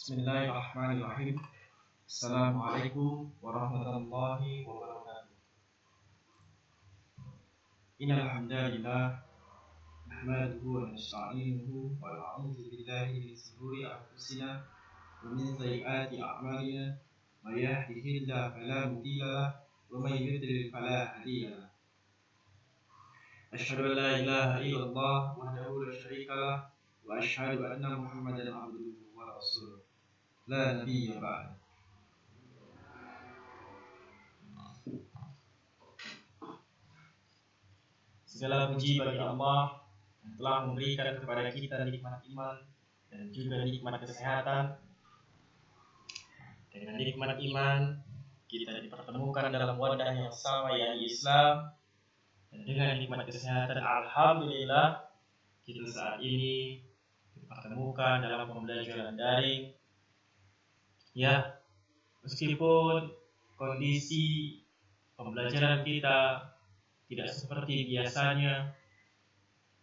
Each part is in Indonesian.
Bismillahirrahmanirrahim. Assalamualaikum warahmatullahi wabarakatuh. Innal hamdalillah nahmaduhu wa nasta'inuhu wa na'udzu billahi min shururi anfusina wa min sayyiati a'malina. May yahdihillahu fala mudilla lahu wa may yudlil fala hadiya lahu. Asyhadu an la ilaha illallah wahdahu la syarika lahu wa asyhadu anna Muhammadan abduhu wa rasuluh. La nabiyya ba'da. Segala puji bagi Allah yang telah memberikan kepada kita nikmat iman dan juga nikmat kesehatan. Dengan nikmat iman kita dipertemukan dalam wadah yang sama, yakni Islam. Dan dengan nikmat kesehatan, alhamdulillah kita saat ini dipertemukan dalam pembelajaran daring. Ya, meskipun kondisi pembelajaran kita tidak seperti biasanya,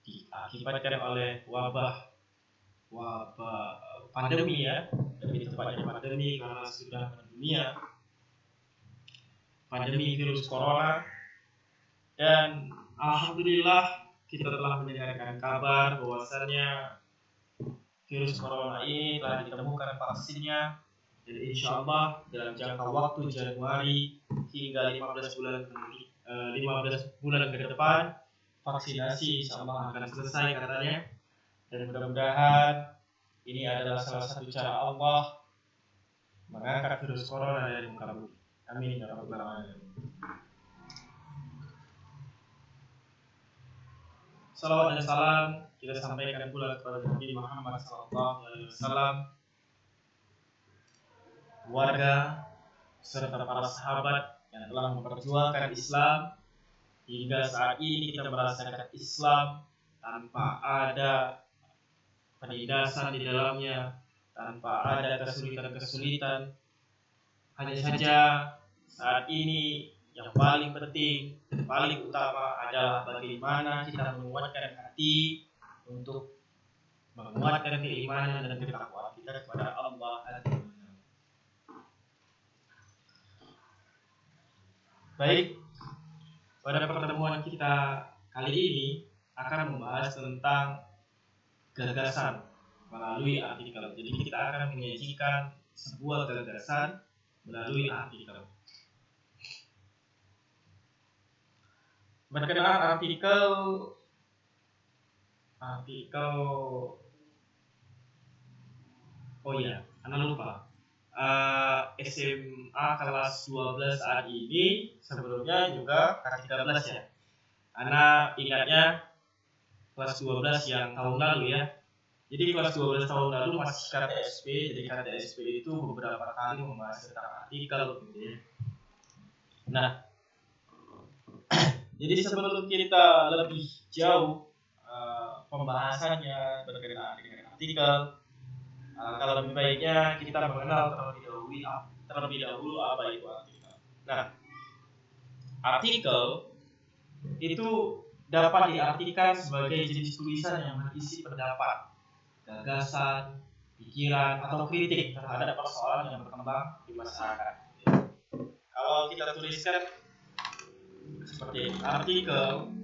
diakibatkan oleh wabah pandemi, ya, lebih tepatnya pandemi karena sudah mendunia, pandemi virus corona. Dan alhamdulillah kita telah mendengarkan kabar bahwasannya virus corona ini telah ditemukan vaksinnya. Dan insya Allah dalam jangka waktu Januari hingga 15 bulan ke depan vaksinasi insya Allah akan selesai katanya. Dan mudah-mudahan ini adalah salah satu cara Allah mengangkat virus corona dari muka bumi. Amin ya rabbal alamin. Salawat dan salam kita sampaikan pula kepada Nabi Muhammad SAW, keluarga serta para sahabat yang telah memperjuangkan Islam hingga saat ini kita merasakan Islam tanpa ada penindasan di dalamnya, tanpa ada kesulitan-kesulitan. Hanya saja saat ini yang paling penting, paling utama adalah bagaimana kita menguatkan hati untuk menguatkan keimanan dan ketakwaan kita kepada Allah. Baik, pada pertemuan kita kali ini akan membahas tentang gagasan melalui artikel. Jadi kita akan menyajikan sebuah gagasan melalui artikel. Berkenaan artikel oh iya, Anda lupa. SMA kelas 12 saat ini, sebelumnya juga kelas 13 ya. Ana ingatnya kelas 12 yang tahun lalu ya. Jadi kelas 12 tahun lalu masih KTSP. Jadi KTSP itu beberapa kali membahas tentang artikel gitu ya. Nah, jadi sebelum kita lebih jauh pembahasannya berkenaan dengan artikel, kalau lebih baiknya kita mengenal terlebih dahulu apa itu artikel. Nah, artikel itu dapat diartikan sebagai jenis tulisan yang berisi pendapat, gagasan, pikiran, atau kritik terhadap persoalan yang berkembang di masyarakat. Kalau kita tuliskan seperti artikel,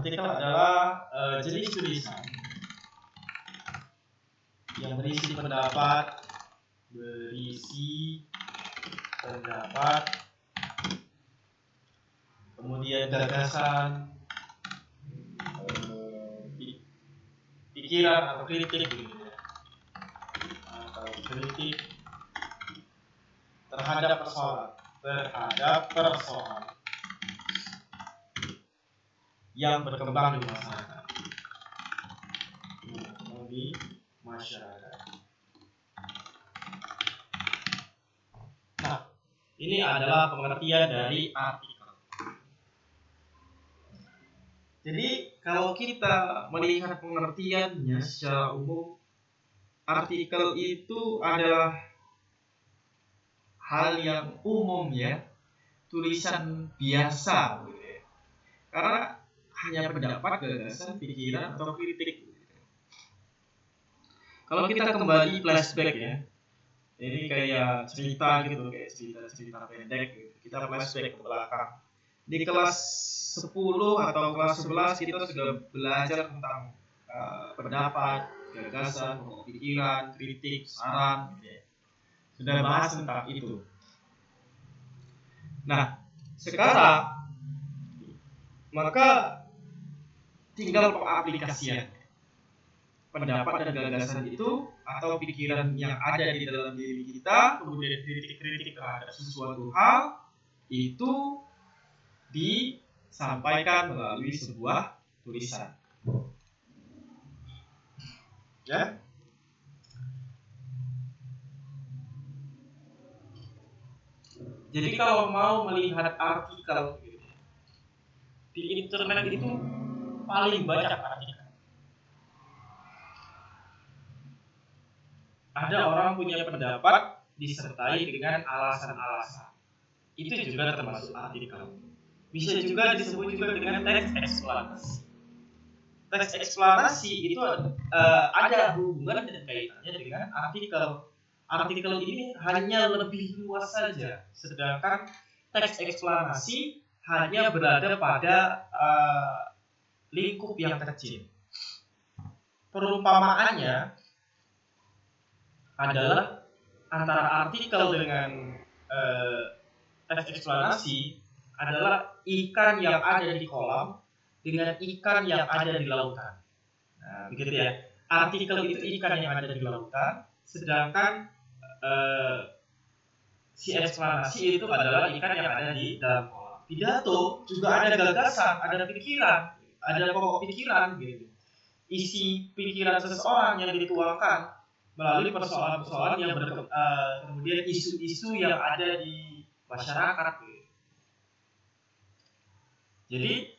adalah jenis tulisan yang berisi pendapat, kemudian gagasan, pikiran atau kritik gitu ya, atau kritik terhadap persoalan yang berkembang di masyarakat. Nah, ini adalah pengertian dari artikel. Jadi kalau kita melihat pengertiannya secara umum, artikel itu adalah hal yang umum ya, tulisan biasa karena hanya pendapat, gagasan, pikiran, atau kritik. Kalau kita kembali flashback ya, ini kayak cerita gitu, kayak cerita pendek gitu. Kita flashback ke belakang. Di kelas 10 atau kelas 11 kita sudah belajar tentang pendapat, gagasan, pikiran, kritik, saran gitu ya. Sudah bahas tentang itu. Nah, sekarang maka tinggal pengaplikasian pendapat dan gagasan itu atau pikiran yang ada di dalam diri kita, kemudian kritik-kritik terhadap sesuatu hal itu disampaikan melalui sebuah tulisan. Ya. Jadi kalau mau melihat artikel di internet itu paling banyak artikel. Ada orang punya pendapat disertai dengan alasan-alasan. Itu juga termasuk artikel. Bisa juga disebut juga dengan teks eksplanasi. Teks eksplanasi itu ada hubungan dan kaitannya dengan artikel. Artikel ini hanya lebih luas saja, sedangkan teks eksplanasi hanya berada pada lingkup yang kecil. Perumpamaannya adalah antara artikel dengan teks eksplanasi adalah ikan yang ada di kolam dengan ikan yang ada di lautan. Nah, begitu ya. Artikel itu ikan yang ada di lautan, sedangkan si eksplanasi itu adalah ikan yang ada di dalam kolam. Pidato juga ada gagasan, ada pikiran, ada pokok pikiran gitu. Isi pikiran seseorang yang dituangkan melalui persoalan-persoalan yang kemudian isu-isu yang ada di masyarakat. Jadi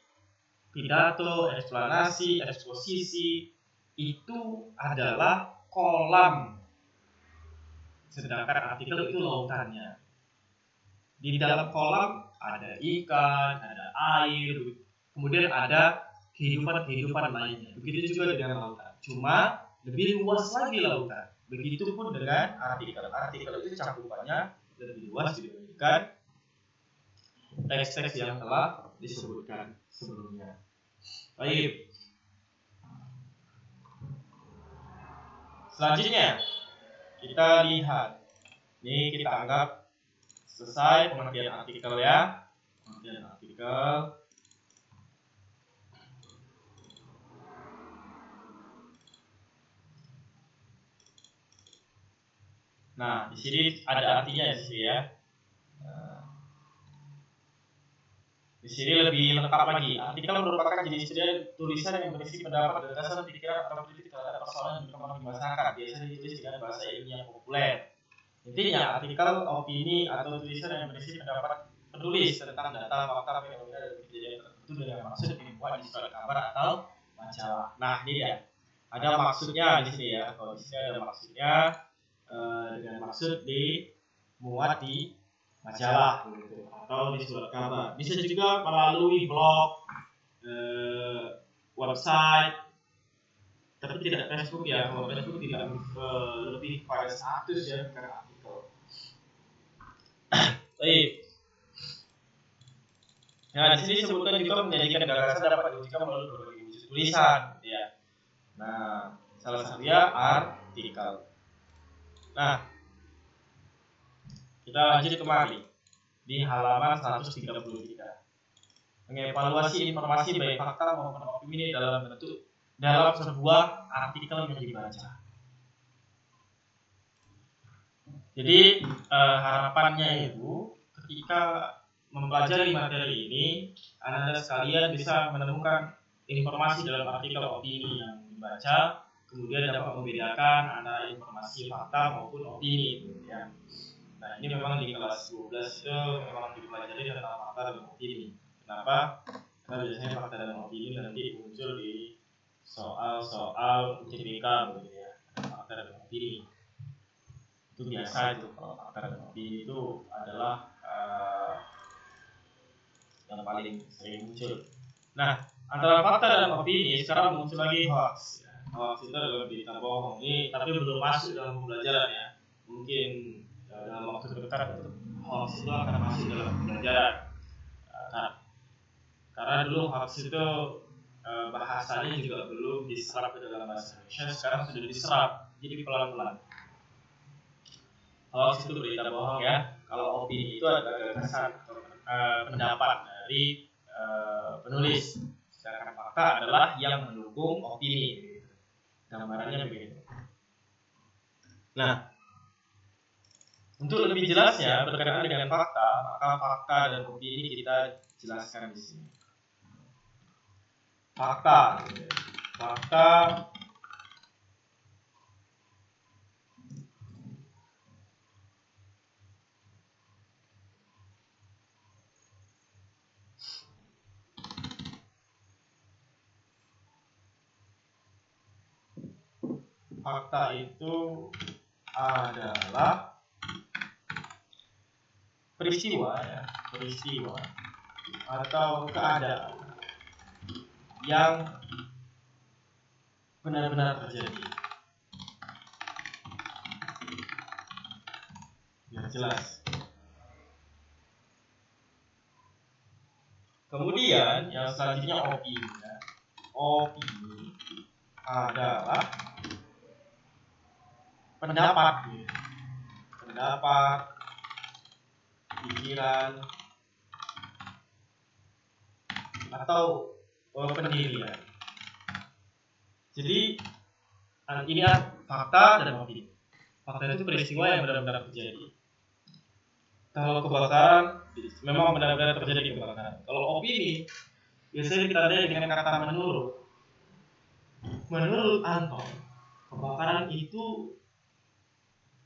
pidato, eksplanasi, eksposisi itu adalah kolam, sedangkan artikel itu lautannya. Di dalam kolam ada ikan, ada air, kemudian ada kehidupan lainnya. Begitu juga dengan lautan. Cuma lebih luas lagi lautan. Begitupun dengan artikel. Artikel itu cakupannya lebih luas dibandingkan teks-teks yang telah disebutkan sebelumnya. Baik. Selanjutnya kita lihat. Ini kita anggap selesai pengertian artikel ya. Pengertian artikel. Nah, di sini ada artinya di sini ya. Di sini lebih lengkap lagi. Artikel merupakan jenis tulisan yang berisi pendapat, gagasan, pikiran, atau kritik terhadap persoalan yang berkembang di masyarakat. Biasanya ditulis dengan bahasa ilmiah populer. Intinya, artikel, opini, atau tulisan yang berisi pendapat penulis tentang data, fakta, fenomena, dan kejadian tertentu dengan maksud dimuat di surat kabar atau majalah. Nah, ini ya. Ada maksudnya di sini ya. Kalau di sini ada maksudnya dengan maksud dimuat di majalah gitu, atau di surat kabar. Bisa juga melalui blog, website, tapi tidak Facebook ya. Kalau Facebook tidak lebih pada status ya, bukan artikel. Baik. Nah, di sini disebutkan juga menjadikan gagasan dapat diwujudkan melalui berbagai wujud tulisan, ya. Nah, salah satunya artikel. Nah, kita lanjut kembali di halaman 133. Mengevaluasi informasi baik fakta maupun opini dalam sebuah artikel yang dibaca. Jadi harapannya itu ketika mempelajari materi ini, Anda sekalian bisa menemukan informasi dalam artikel opini yang dibaca, kemudian dapat membedakan antara informasi fakta maupun opini itu ya. Nah, ini memang di kelas 12 itu memang dipelajari tentang fakta dan opini. Kenapa? Karena biasanya fakta dan opini nanti muncul di soal-soal UTBK gitu ya. Fakta dan opini. Itu biasa itu, kalau fakta dan opini itu adalah yang paling sering muncul. Nah, antara fakta dan opini sekarang muncul lagi hoax. Hoax itu adalah berita bohong. Ini tapi belum masuk dalam pembelajaran ya. Mungkin dalam waktu dekat hoax itu akan masuk dalam pembelajaran. Karena dulu hoax itu bahasanya juga belum diserap ke dalam bahasa Indonesia. Sekarang sudah diserap. Jadi pelan-pelan. Hoax itu berita bohong ya. Kalau opini itu adalah gagasan atau pendapat dari penulis. Sedangkan fakta adalah yang mendukung opini. Gambarannya begitu. Nah, untuk lebih jelasnya berkenaan dengan fakta, maka fakta dan opini kita jelaskan di sini. Fakta itu adalah peristiwa atau keadaan yang benar-benar terjadi. Biar jelas. Kemudian yang selanjutnya opini. Opini adalah pendapat, pikiran, atau pendirian. Jadi ini fakta dan opini. Fakta itu peristiwa yang benar-benar terjadi. Kalau kebakaran, memang benar-benar terjadi kebakaran. Kalau opini, biasanya ditandai dengan kata menurut. Menurut Anton, kebakaran itu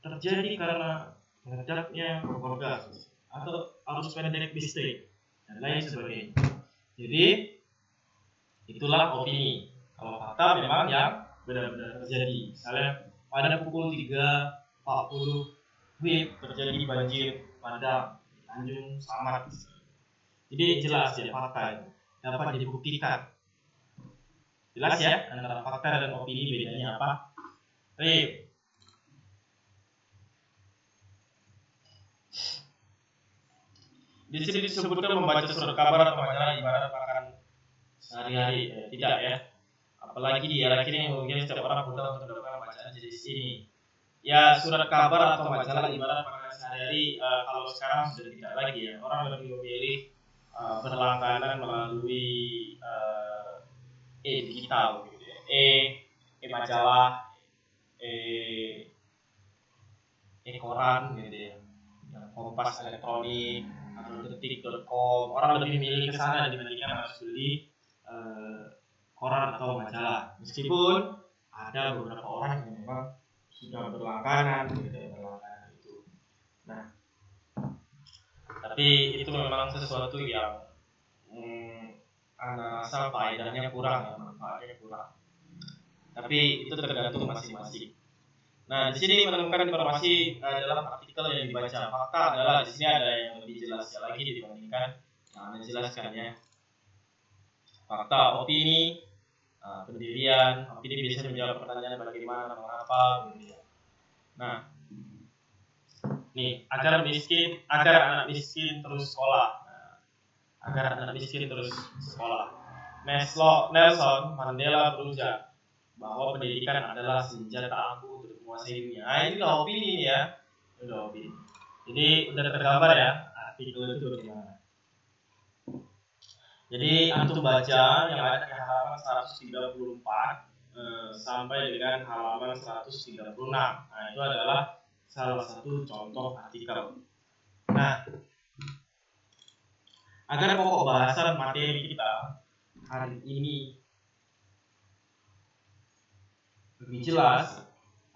terjadi karena meledaknya kompor gas atau arus pendek listrik dan lain sebagainya. Jadi itulah opini. Kalau fakta memang yang benar-benar terjadi. Misalnya pada pukul 3.40 WIB terjadi banjir pada Tanjung Slamet. Jadi jelas ya fakta itu dapat dibuktikan. Jelas ya antara fakta dan opini bedanya apa? Baik. Di sini disebutkan membaca surat kabar atau majalah ibarat makan sehari-hari, tidak ya. Apalagi di era kini mungkin setiap orang mudah untuk mendapatkan bacaan jenis ini. Ya surat kabar atau majalah ibarat makanan sehari-hari, kalau sekarang sudah tidak lagi ya. Orang lebih memilih berlangganan melalui digital gitu ya. Majalah, koran gitu ya. Yang Kompas elektronik atau detik.com, orang lebih memilih ke sana dibandingkan harus beli koran atau majalah. Meskipun ada beberapa orang yang memang sudah berlangganan gitu ya, itu. Nah, tapi itu memang sesuatu yang Anda rasa faedahnya kurang ya, manfaatnya kurang. Tapi itu tergantung masing-masing. Nah, di sini menemukan informasi dalam artikel yang dibaca. Fakta adalah di sini ada yang lebih jelas lagi dibandingkan yang Anda jelaskan ya. Fakta, opini, pendirian. Opini bisa menjawab pertanyaan bagaimana, mengapa, gitu ya. Nah, nih agar anak miskin terus sekolah. Agar anak miskin terus sekolah. Nelson Mandela berujar bahwa pendidikan adalah senjata ampuh untuk menguasai dunia. Nah, ini udah opini ya. Udah opini. Jadi udah tergambar ya artikel itu bagaimana. Jadi antum baca yang ada di halaman 134 sampai dengan halaman 136. Nah, itu adalah salah satu contoh artikel. Nah, agar pokok bahasan materi kita hari ini lebih jelas,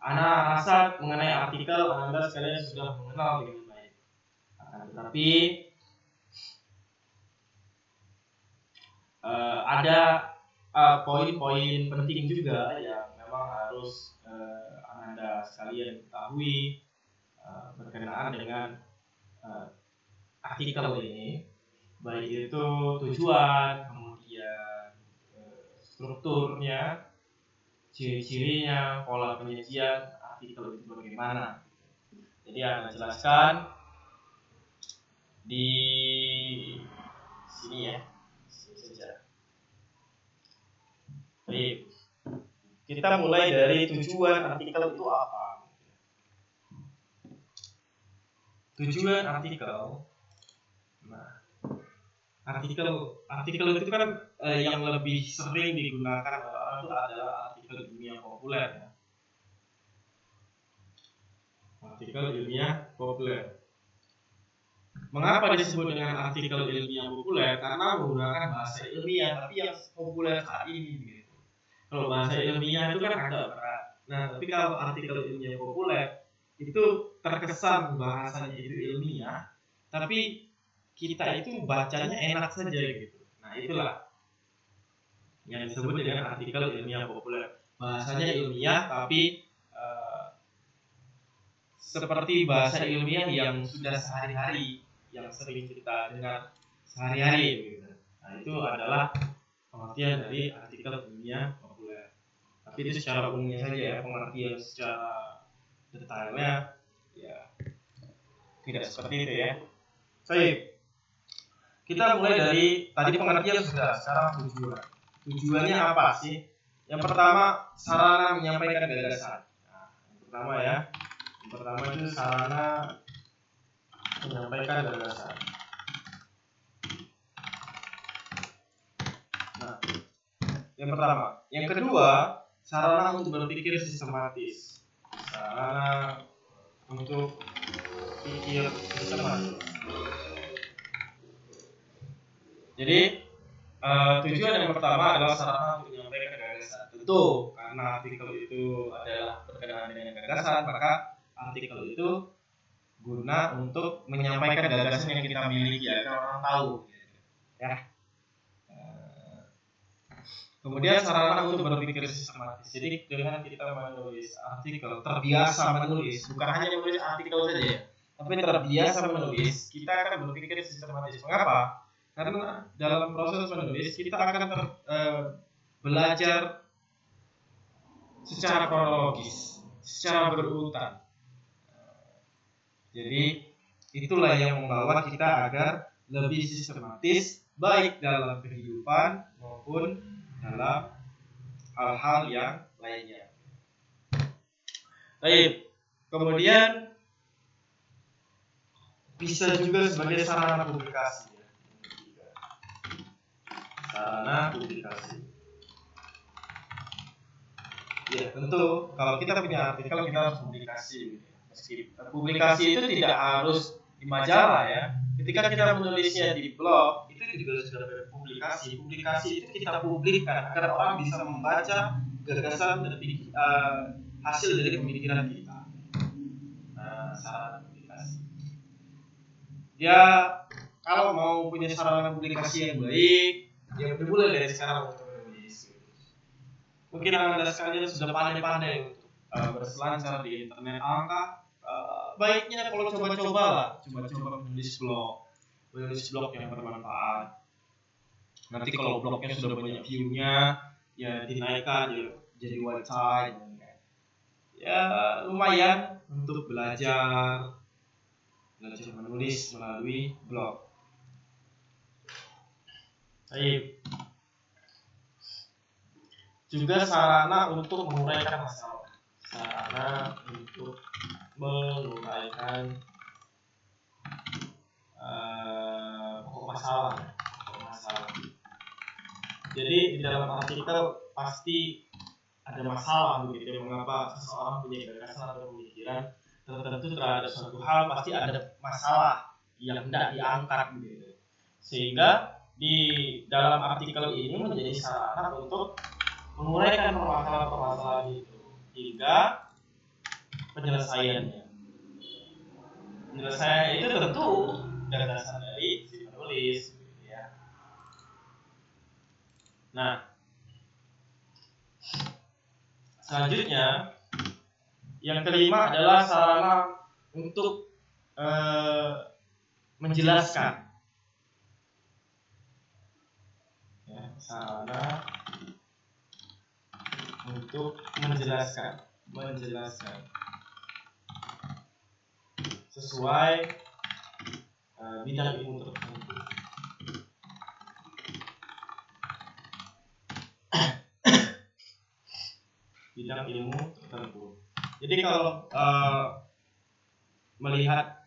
Ana rasa mengenai artikel Anda sekalian sudah mengenal dengan baik. Tetapi ada poin-poin penting juga yang memang harus Anda sekalian ketahui berkenaan dengan artikel ini, baik itu tujuan, kemudian strukturnya, ciri-cirinya, pola penyajian artikel itu bagaimana. Jadi Anda jelaskan di sini ya, sini saja. Baik, kita mulai dari tujuan artikel itu apa. Tujuan artikel, nah, artikel itu kan yang lebih sering digunakan oleh orang itu adalah artikel ilmiah populer ya. Artikel ilmiah populer. Mengapa disebut dengan artikel ilmiah populer? Karena menggunakan bahasa ilmiah tapi yang populer saat ini gitu. Kalau bahasa ilmiah itu kan agak berat. Nah, tapi kalau artikel ilmiah populer itu terkesan bahasanya itu ilmiah, tapi kita itu bacanya enak saja gitu. Nah, itulah yang disebut dengan artikel ilmiah populer. Bahasanya ilmiah tapi seperti bahasa ilmiah yang sudah sehari-hari, yang sering kita dengar sehari-hari gitu. Nah, itu adalah pengertian dari artikel ilmiah populer. Tapi itu secara umumnya saja ya, pengertian secara detailnya ya tidak seperti itu ya. Baik, kita mulai dari tadi pengertian sudah, sekarang tujuan. Tujuannya apa sih? Yang pertama, sarana menyampaikan gagasan. Nah, yang pertama ya, yang pertama itu sarana menyampaikan gagasan. Nah, yang pertama. Yang kedua, sarana untuk berpikir sistematis. Sarana untuk pikir sistematis. Jadi tujuan yang pertama adalah sarana untuk menyampaikan gagasan. Tentu karena artikel itu adalah berkenaan dengan gagasan, maka artikel itu guna untuk menyampaikan gagasan yang kita miliki agar orang tahu. Ya. Kemudian sarana untuk berpikir sistematis. Jadi dengan kita menulis artikel, terbiasa menulis, bukan hanya menulis artikel saja, tapi terbiasa menulis, kita akan berpikir sistematis. Mengapa? Karena dalam proses menulis kita akan belajar secara kronologis, secara berurutan. Jadi itulah yang membawa kita agar lebih sistematis baik dalam kehidupan maupun dalam hal-hal yang lainnya. Baik, kemudian bisa juga sebagai sarana publikasi. Sarana publikasi. Ya, tentu kalau kita punya artikel kita harus publikasi. Meski publikasi itu tidak harus di majalah ya. Ketika kita menulisnya di blog, itu juga sudah berpublikasi. Publikasi itu kita publikkan agar orang bisa membaca gagasan dan hasil dari pemikiran kita. Nah, sarana publikasi. Ya, kalau mau punya sarana publikasi yang baik, ya dimulai dari sekarang untuk menulis. Mungkin Anda sekalian sudah pandai-pandai untuk berselancar di internet angka. Baiknya kalau coba-coba lah, coba-coba menulis blog yang bermanfaat. Nanti kalau blognya sudah banyak view-nya, ya dinaikkan jadi website. Ya lumayan untuk belajar menulis melalui blog. Baik. Juga sarana untuk menguraikan masalah. Sarana untuk menguraikan pokok masalah. Jadi di dalam artikel pasti ada masalah begitu. Mengapa seseorang punya gagasan atau pemikiran tertentu terhadap suatu hal, pasti ada masalah yang hendak diangkat begitu. Sehingga di dalam artikel ini menjadi sarana untuk menguraikan permasalahan-permasalahan itu hingga penyelesaiannya. Penyelesaian itu tentu gagasan dari si penulis, gitu ya. Nah, selanjutnya yang kelima adalah sarana untuk menjelaskan. Ya, sarana untuk menjelaskan sesuai bidang ilmu tertentu. Bidang ilmu tertentu. Jadi kalau melihat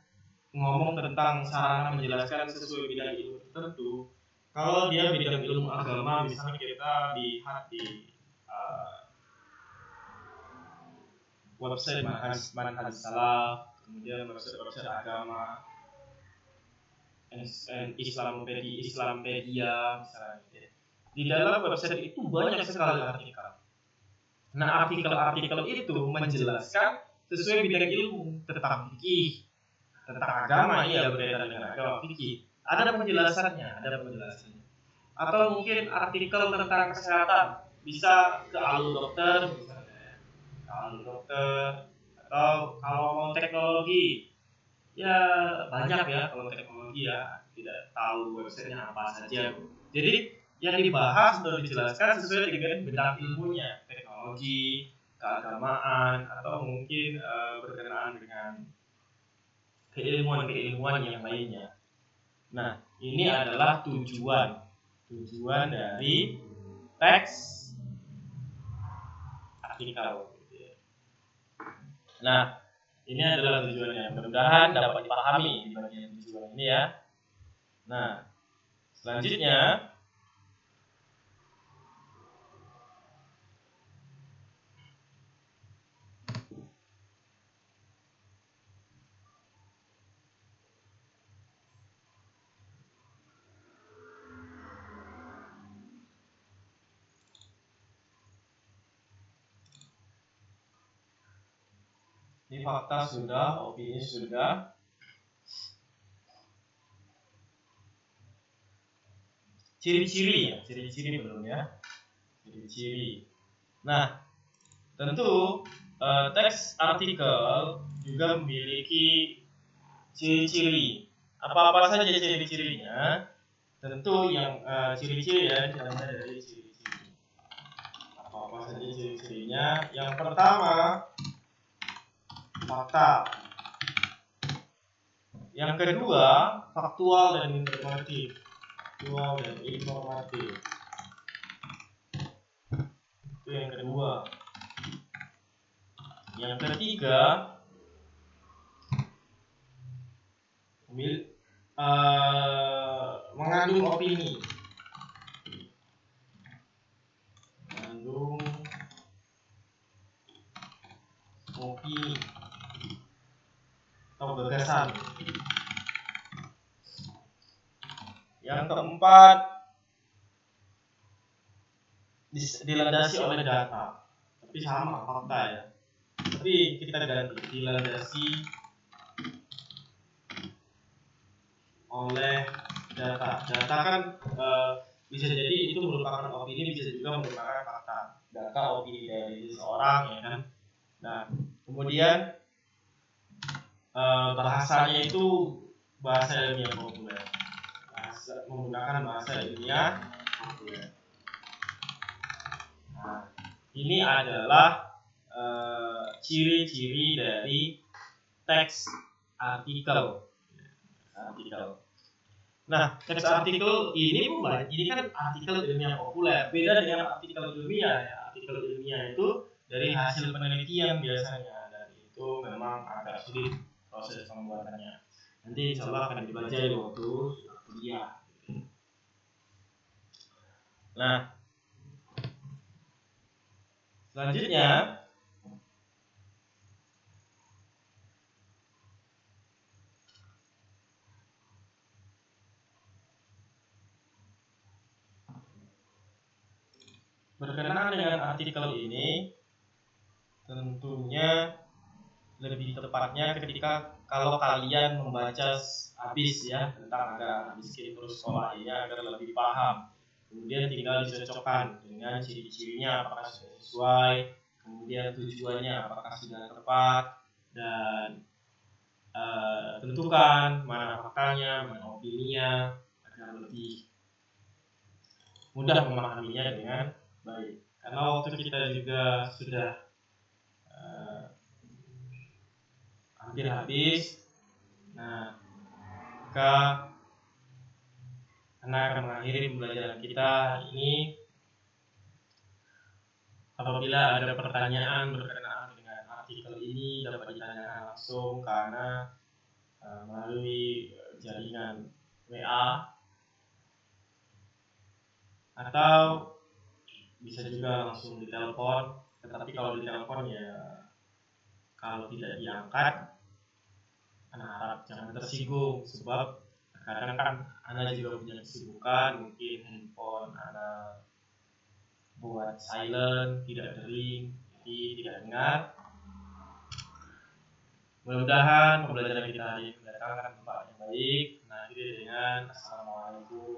ngomong tentang sarana menjelaskan sesuai bidang ilmu tertentu, kalau dia bidang ilmu agama, misalnya kita lihat di website Manhaj Salaf, kemudian website agama, Islampedia misalnya. Di dalam website itu banyak sekali artikel. Nah, artikel-artikel itu menjelaskan sesuai bidang ilmu tentang fikih, tentang agama, ya berkaitan dengan agama fikih. Ada penjelasannya. Atau mungkin artikel tentang kesehatan, bisa ke Alul Dokter misalnya. Alul Dokter, atau kalau mau teknologi, ya banyak ya kalau teknologi ya, tidak tahu websitenya apa saja. Jadi yang dibahas atau dijelaskan sesuai dengan bidang ilmunya, teknologi, keagamaan, atau mungkin berkenaan dengan keilmuan yang lainnya. Nah, ini adalah tujuan dari teks artikel. Nah, ini adalah tujuannya. Mudah-mudahan dapat dipahami di bagian tujuan ini ya. Nah, selanjutnya ini fakta sudah, opini sudah. Ciri-ciri belum ya. Ciri-ciri. Nah, tentu teks artikel juga memiliki ciri-ciri. Apa-apa saja ciri-cirinya? Tentu yang ciri-ciri ya, kita mulai dari ciri-ciri. Apa-apa saja ciri-cirinya? Yang pertama, fakta. Yang kedua, faktual dan informatif. Itu yang kedua. Yang ketiga, mengandung opini. Atau gagasan. Yang keempat, dilandasi oleh data. Tapi sama fakta ya. Tapi kita ganti, dilandasi oleh data. Data kan bisa jadi itu merupakan opini, bisa juga merupakan fakta. Data opini dari seseorang ya kan. Nah, kemudian bahasanya itu bahasa ilmiah populer. Menggunakan bahasa ilmiah populer. Nah, ini adalah ciri-ciri dari teks artikel. Nah, teks artikel ini kan artikel ilmiah populer, beda dengan artikel ilmiah ya. Artikel ilmiah itu dari hasil penelitian biasanya, dan itu memang agak sulit proses pembuatannya. Nanti insyaallah akan dipelajari waktu kuliah. Nah, selanjutnya berkenaan dengan artikel ini, tentunya lebih tepatnya ketika kalau kalian membaca habis ya tentang agama, miskin terus sekolah ini agar lebih paham. Kemudian tinggal dicocokkan dengan ciri-cirinya apakah sudah sesuai, kemudian tujuannya apakah sudah tepat, dan tentukan mana faktanya, mana opininya agar lebih mudah memahaminya dengan baik. karena waktu kita juga sudah hampir habis. Nah, maka Anda akan mengakhiri pembelajaran kita hari ini. Apabila ada pertanyaan berkenaan dengan artikel ini, dapat ditanyakan langsung karena melalui jaringan WA, atau bisa juga langsung ditelepon. Tetapi kalau ditelepon ya, kalau tidak diangkat, Anda harap jangan tersinggung, sebab kadang kan Anda juga punya kesibukan, mungkin handphone Anda buat silent, tidak dering, jadi tidak dengar. Mudah-mudahan pembelajaran kita hari ini mendatangkan manfaat yang baik. Nah, akhiri dengan Assalamualaikum